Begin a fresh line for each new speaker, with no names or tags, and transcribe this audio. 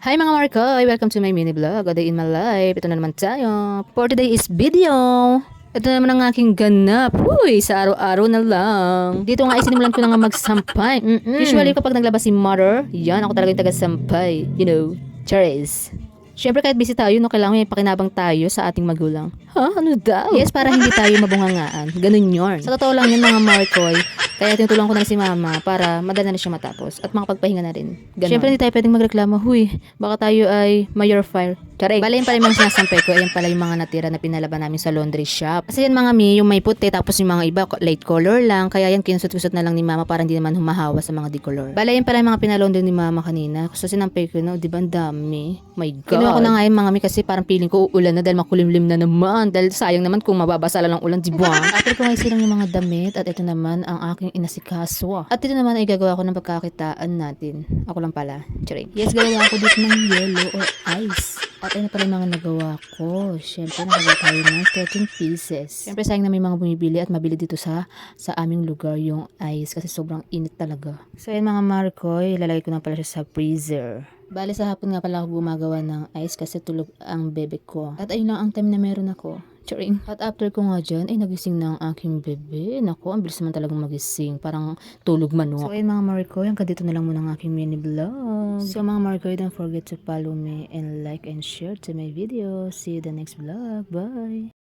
Hi mga Markoy! Welcome to my mini vlog, A Day in My Life. Ito na naman tayo. For today's video, ito naman ang aking ganap. Uy, sa araw-araw na lang. Dito nga isinimulan ko na nga magsampay. Usually kapag naglabas si mother, yan ako talaga yung taga-sampay. You know, Charis. Siyempre kahit busy tayo, no, kailangan may pakinabang tayo sa ating magulang. Ha? Ano daw? Yes, para hindi tayo mabungangaan. Ganun yorn. Sa totoo lang yun mga Markoy. Kaya tinutulungan ko na si mama para madala na siya matapos at makapagpahinga na rin. Ganon. Siyempre hindi tayo pwedeng magreklamo. Huy, baka tayo ay mayor file. Charing. Bale yun pala yung mga sinasampay ko. Ayan pala yung mga natira na pinalaban namin sa laundry shop. Kasi yan mga mi, yung may puti tapos yung mga iba light color lang. Kaya yan kinusot-kusot na lang ni mama para hindi naman humahawa sa mga decolor. Bale yun pala yung mga pinalaundry ni mama kanina. So sinampay ko na, di ba ang dami? My God. Kinuha ko na nga yung mga mi kasi parang feeling ko uulan na dahil makulimlim na naman. Dahil sayang naman kung mababasa lang ng ulan, di ba? After ko nga isilang yung mga damit at ito naman ang aking inasikaso. At ito naman ay gagawa ko ng pagkakitaan natin. Ako lang pala. Charing. Yes, gagawa ko dito ng yellow or ice. At ano pala yung mga nagawa ko. Siyempre, nakagawa tayo ng 13 pieces. Siyempre, sayang na may mga bumibili at mabili dito sa aming lugar yung ice kasi sobrang init talaga. So, yun mga Markoy, ilalagay ko na pala siya sa freezer. Bale, sa hapon nga pala ako gumagawa ng ice kasi tulog ang bebe ko. At ayun lang ang time na meron ako. Charing. At after ko nga dyan, ay nagising na ang aking bebe. Naku, ang bilis naman talagang magising. Parang tulog manok. So, ayun mga Marikoy, hanggang dito na lang muna ang aking mini vlog. So, mga Marikoy, don't forget to follow me and like and share to my video. See you the next vlog. Bye!